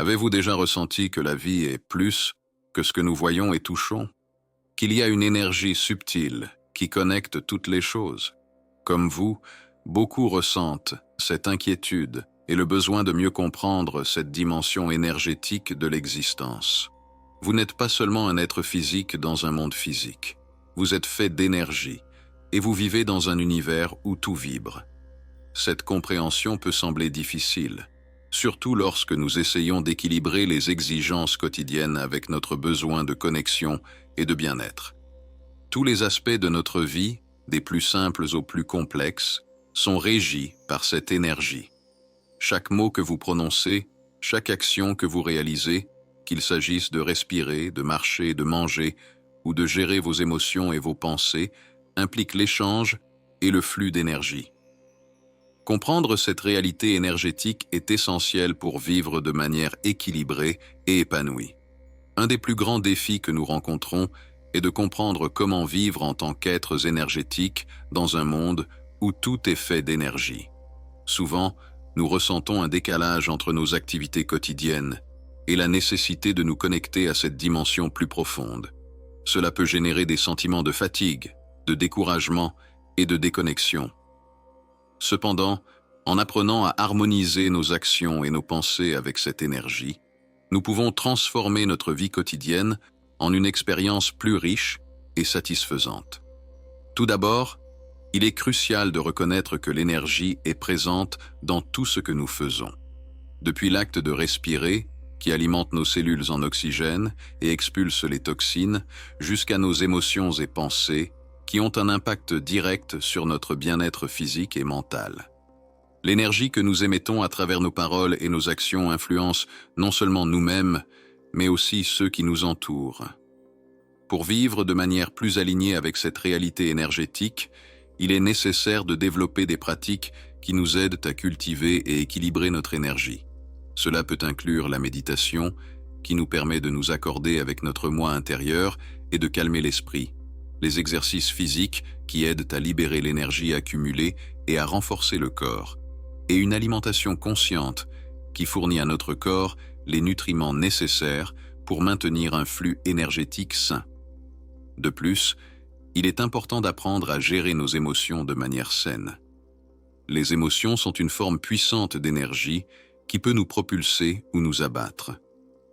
Avez-vous déjà ressenti que la vie est plus que ce que nous voyons et touchons? Qu'il y a une énergie subtile qui connecte toutes les choses? Comme vous, beaucoup ressentent cette inquiétude et le besoin de mieux comprendre cette dimension énergétique de l'existence. Vous n'êtes pas seulement un être physique dans un monde physique. Vous êtes fait d'énergie et vous vivez dans un univers où tout vibre. Cette compréhension peut sembler difficile, surtout lorsque nous essayons d'équilibrer les exigences quotidiennes avec notre besoin de connexion et de bien-être. Tous les aspects de notre vie, des plus simples aux plus complexes, sont régis par cette énergie. Chaque mot que vous prononcez, chaque action que vous réalisez, qu'il s'agisse de respirer, de marcher, de manger ou de gérer vos émotions et vos pensées, implique l'échange et le flux d'énergie. Comprendre cette réalité énergétique est essentiel pour vivre de manière équilibrée et épanouie. Un des plus grands défis que nous rencontrons est de comprendre comment vivre en tant qu'êtres énergétiques dans un monde où tout est fait d'énergie. Souvent, nous ressentons un décalage entre nos activités quotidiennes et la nécessité de nous connecter à cette dimension plus profonde. Cela peut générer des sentiments de fatigue, de découragement et de déconnexion. Cependant, en apprenant à harmoniser nos actions et nos pensées avec cette énergie, nous pouvons transformer notre vie quotidienne en une expérience plus riche et satisfaisante. Tout d'abord, il est crucial de reconnaître que l'énergie est présente dans tout ce que nous faisons. Depuis l'acte de respirer, qui alimente nos cellules en oxygène et expulse les toxines, jusqu'à nos émotions et pensées, qui ont un impact direct sur notre bien-être physique et mental. L'énergie que nous émettons à travers nos paroles et nos actions influence non seulement nous-mêmes, mais aussi ceux qui nous entourent. Pour vivre de manière plus alignée avec cette réalité énergétique, il est nécessaire de développer des pratiques qui nous aident à cultiver et équilibrer notre énergie. Cela peut inclure la méditation, qui nous permet de nous accorder avec notre moi intérieur et de calmer l'esprit, les exercices physiques qui aident à libérer l'énergie accumulée et à renforcer le corps, et une alimentation consciente qui fournit à notre corps les nutriments nécessaires pour maintenir un flux énergétique sain. De plus, il est important d'apprendre à gérer nos émotions de manière saine. Les émotions sont une forme puissante d'énergie qui peut nous propulser ou nous abattre.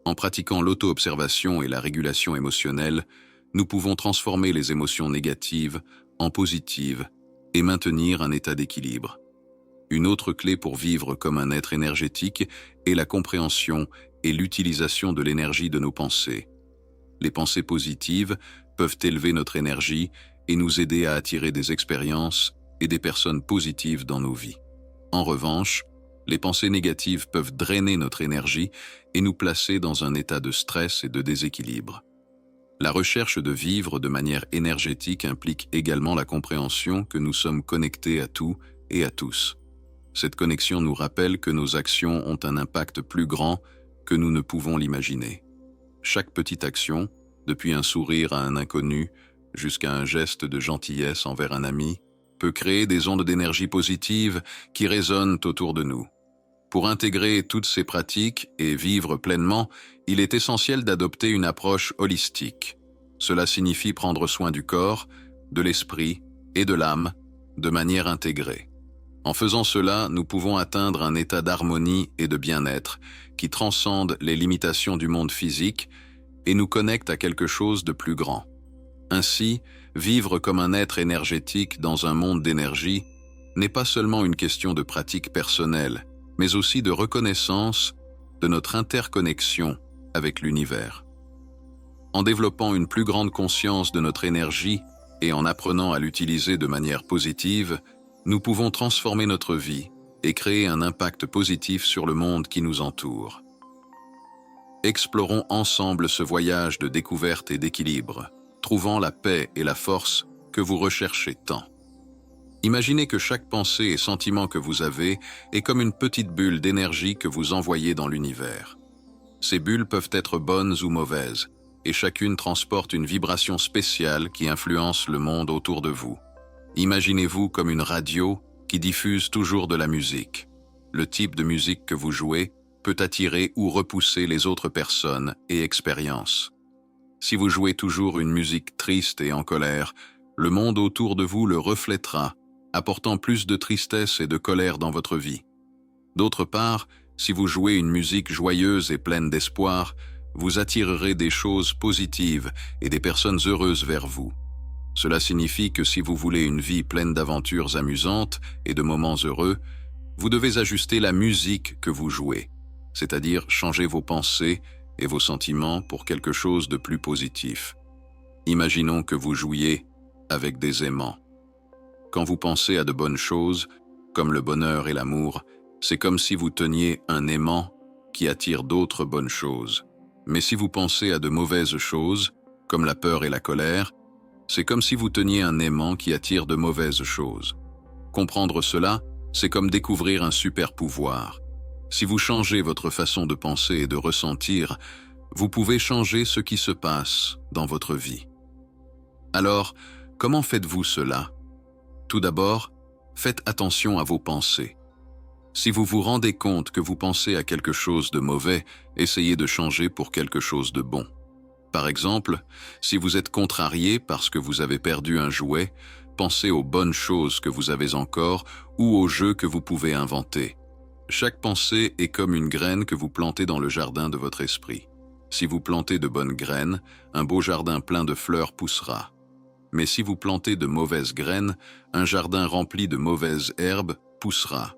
En pratiquant l'auto-observation et la régulation émotionnelle, nous pouvons transformer les émotions négatives en positives et maintenir un état d'équilibre. Une autre clé pour vivre comme un être énergétique est la compréhension et l'utilisation de l'énergie de nos pensées. Les pensées positives peuvent élever notre énergie et nous aider à attirer des expériences et des personnes positives dans nos vies. En revanche, les pensées négatives peuvent drainer notre énergie et nous placer dans un état de stress et de déséquilibre. La recherche de vivre de manière énergétique implique également la compréhension que nous sommes connectés à tout et à tous. Cette connexion nous rappelle que nos actions ont un impact plus grand que nous ne pouvons l'imaginer. Chaque petite action, depuis un sourire à un inconnu jusqu'à un geste de gentillesse envers un ami, peut créer des ondes d'énergie positive qui résonnent autour de nous. Pour intégrer toutes ces pratiques et vivre pleinement, il est essentiel d'adopter une approche holistique. Cela signifie prendre soin du corps, de l'esprit et de l'âme de manière intégrée. En faisant cela, nous pouvons atteindre un état d'harmonie et de bien-être qui transcende les limitations du monde physique et nous connecte à quelque chose de plus grand. Ainsi, vivre comme un être énergétique dans un monde d'énergie n'est pas seulement une question de pratique personnelle, mais aussi de reconnaissance de notre interconnexion avec l'univers. En développant une plus grande conscience de notre énergie et en apprenant à l'utiliser de manière positive, nous pouvons transformer notre vie et créer un impact positif sur le monde qui nous entoure. Explorons ensemble ce voyage de découverte et d'équilibre, trouvant la paix et la force que vous recherchez tant. Imaginez que chaque pensée et sentiment que vous avez est comme une petite bulle d'énergie que vous envoyez dans l'univers. Ces bulles peuvent être bonnes ou mauvaises, et chacune transporte une vibration spéciale qui influence le monde autour de vous. Imaginez-vous comme une radio qui diffuse toujours de la musique. Le type de musique que vous jouez peut attirer ou repousser les autres personnes et expériences. Si vous jouez toujours une musique triste et en colère, le monde autour de vous le reflètera, apportant plus de tristesse et de colère dans votre vie. D'autre part, si vous jouez une musique joyeuse et pleine d'espoir, vous attirerez des choses positives et des personnes heureuses vers vous. Cela signifie que si vous voulez une vie pleine d'aventures amusantes et de moments heureux, vous devez ajuster la musique que vous jouez, c'est-à-dire changer vos pensées et vos sentiments pour quelque chose de plus positif. Imaginons que vous jouiez avec des aimants. Quand vous pensez à de bonnes choses, comme le bonheur et l'amour, c'est comme si vous teniez un aimant qui attire d'autres bonnes choses. Mais si vous pensez à de mauvaises choses, comme la peur et la colère, c'est comme si vous teniez un aimant qui attire de mauvaises choses. Comprendre cela, c'est comme découvrir un super pouvoir. Si vous changez votre façon de penser et de ressentir, vous pouvez changer ce qui se passe dans votre vie. Alors, comment faites-vous cela? Tout d'abord, faites attention à vos pensées. Si vous vous rendez compte que vous pensez à quelque chose de mauvais, essayez de changer pour quelque chose de bon. Par exemple, si vous êtes contrarié parce que vous avez perdu un jouet, pensez aux bonnes choses que vous avez encore ou aux jeux que vous pouvez inventer. Chaque pensée est comme une graine que vous plantez dans le jardin de votre esprit. Si vous plantez de bonnes graines, un beau jardin plein de fleurs poussera. Mais si vous plantez de mauvaises graines, un jardin rempli de mauvaises herbes poussera.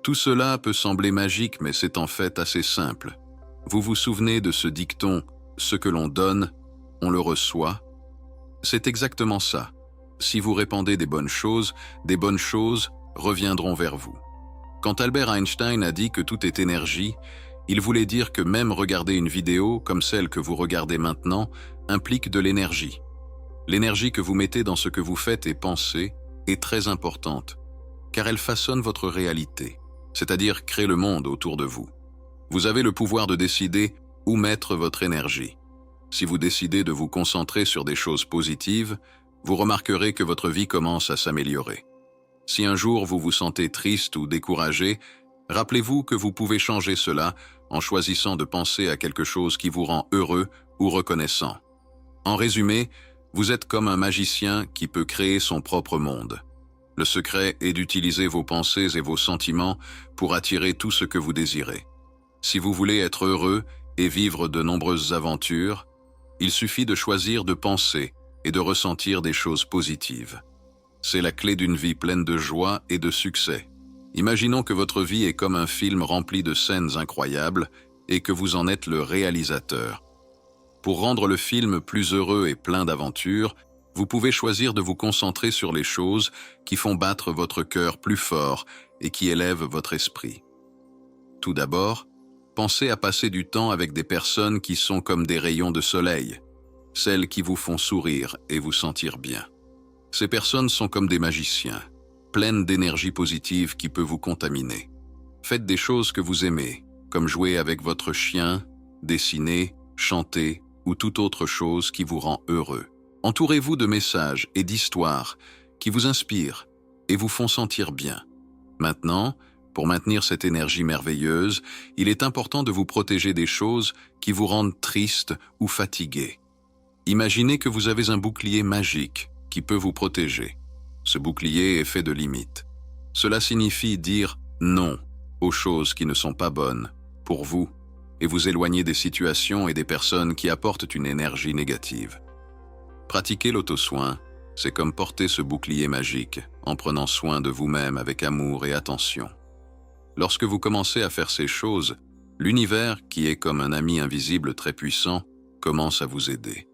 Tout cela peut sembler magique, mais c'est en fait assez simple. Vous vous souvenez de ce dicton « ce que l'on donne, on le reçoit ». C'est exactement ça. Si vous répandez des bonnes choses reviendront vers vous. Quand Albert Einstein a dit que tout est énergie, il voulait dire que même regarder une vidéo comme celle que vous regardez maintenant implique de l'énergie. L'énergie que vous mettez dans ce que vous faites et pensez est très importante, car elle façonne votre réalité, c'est-à-dire crée le monde autour de vous. Vous avez le pouvoir de décider où mettre votre énergie. Si vous décidez de vous concentrer sur des choses positives, vous remarquerez que votre vie commence à s'améliorer. Si un jour vous vous sentez triste ou découragé, rappelez-vous que vous pouvez changer cela en choisissant de penser à quelque chose qui vous rend heureux ou reconnaissant. En résumé, vous êtes comme un magicien qui peut créer son propre monde. Le secret est d'utiliser vos pensées et vos sentiments pour attirer tout ce que vous désirez. Si vous voulez être heureux et vivre de nombreuses aventures, il suffit de choisir de penser et de ressentir des choses positives. C'est la clé d'une vie pleine de joie et de succès. Imaginons que votre vie est comme un film rempli de scènes incroyables et que vous en êtes le réalisateur. Pour rendre le film plus heureux et plein d'aventures, vous pouvez choisir de vous concentrer sur les choses qui font battre votre cœur plus fort et qui élèvent votre esprit. Tout d'abord, pensez à passer du temps avec des personnes qui sont comme des rayons de soleil, celles qui vous font sourire et vous sentir bien. Ces personnes sont comme des magiciens, pleines d'énergie positive qui peut vous contaminer. Faites des choses que vous aimez, comme jouer avec votre chien, dessiner, chanter ou toute autre chose qui vous rend heureux. Entourez-vous de messages et d'histoires qui vous inspirent et vous font sentir bien. Maintenant, pour maintenir cette énergie merveilleuse, il est important de vous protéger des choses qui vous rendent triste ou fatigué. Imaginez que vous avez un bouclier magique qui peut vous protéger. Ce bouclier est fait de limites. Cela signifie dire non aux choses qui ne sont pas bonnes pour vous et vous éloigner des situations et des personnes qui apportent une énergie négative. Pratiquer l'auto-soin, c'est comme porter ce bouclier magique en prenant soin de vous-même avec amour et attention. Lorsque vous commencez à faire ces choses, l'univers, qui est comme un ami invisible très puissant, commence à vous aider.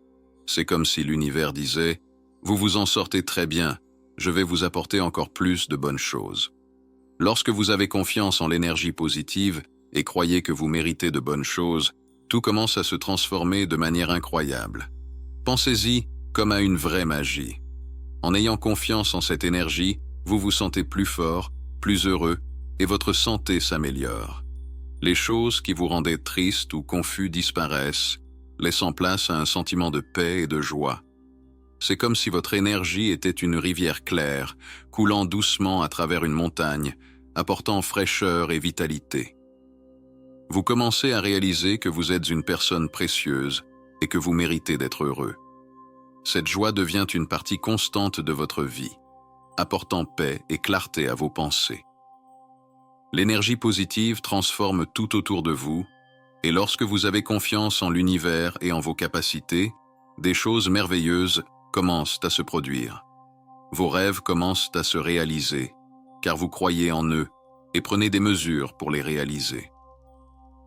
C'est comme si l'univers disait « Vous vous en sortez très bien, je vais vous apporter encore plus de bonnes choses. » Lorsque vous avez confiance en l'énergie positive et croyez que vous méritez de bonnes choses, tout commence à se transformer de manière incroyable. Pensez-y comme à une vraie magie. En ayant confiance en cette énergie, vous vous sentez plus fort, plus heureux, et votre santé s'améliore. Les choses qui vous rendaient triste ou confus disparaissent, laissant place à un sentiment de paix et de joie. C'est comme si votre énergie était une rivière claire, coulant doucement à travers une montagne, apportant fraîcheur et vitalité. Vous commencez à réaliser que vous êtes une personne précieuse et que vous méritez d'être heureux. Cette joie devient une partie constante de votre vie, apportant paix et clarté à vos pensées. L'énergie positive transforme tout autour de vous, et lorsque vous avez confiance en l'univers et en vos capacités, des choses merveilleuses commencent à se produire. Vos rêves commencent à se réaliser, car vous croyez en eux et prenez des mesures pour les réaliser.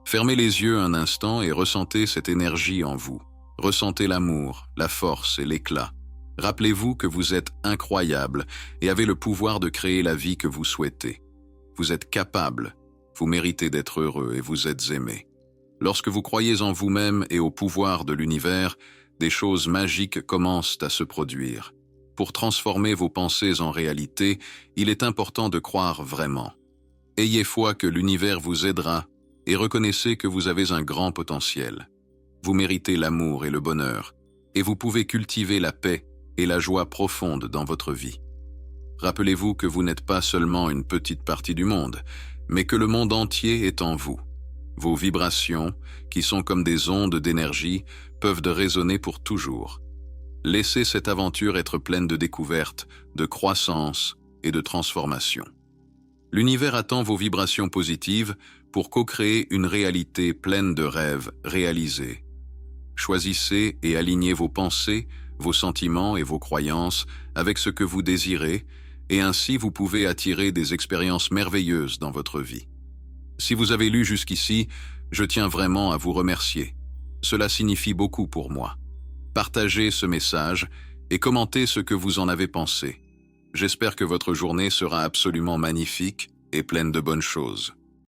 Fermez les yeux un instant et ressentez cette énergie en vous. Ressentez l'amour, la force et l'éclat. Rappelez-vous que vous êtes incroyable et avez le pouvoir de créer la vie que vous souhaitez. Vous êtes capable, vous méritez d'être heureux et vous êtes aimé. Lorsque vous croyez en vous-même et au pouvoir de l'univers, des choses magiques commencent à se produire. Pour transformer vos pensées en réalité, il est important de croire vraiment. Ayez foi que l'univers vous aidera et reconnaissez que vous avez un grand potentiel. Vous méritez l'amour et le bonheur, et vous pouvez cultiver la paix et la joie profonde dans votre vie. Rappelez-vous que vous n'êtes pas seulement une petite partie du monde, mais que le monde entier est en vous. Vos vibrations, qui sont comme des ondes d'énergie, peuvent résonner pour toujours. Laissez cette aventure être pleine de découvertes, de croissance et de transformation. L'univers attend vos vibrations positives pour co-créer une réalité pleine de rêves réalisés. Choisissez et alignez vos pensées, vos sentiments et vos croyances avec ce que vous désirez, et ainsi vous pouvez attirer des expériences merveilleuses dans votre vie. Si vous avez lu jusqu'ici, je tiens vraiment à vous remercier. Cela signifie beaucoup pour moi. Partagez ce message et commentez ce que vous en avez pensé. J'espère que votre journée sera absolument magnifique et pleine de bonnes choses.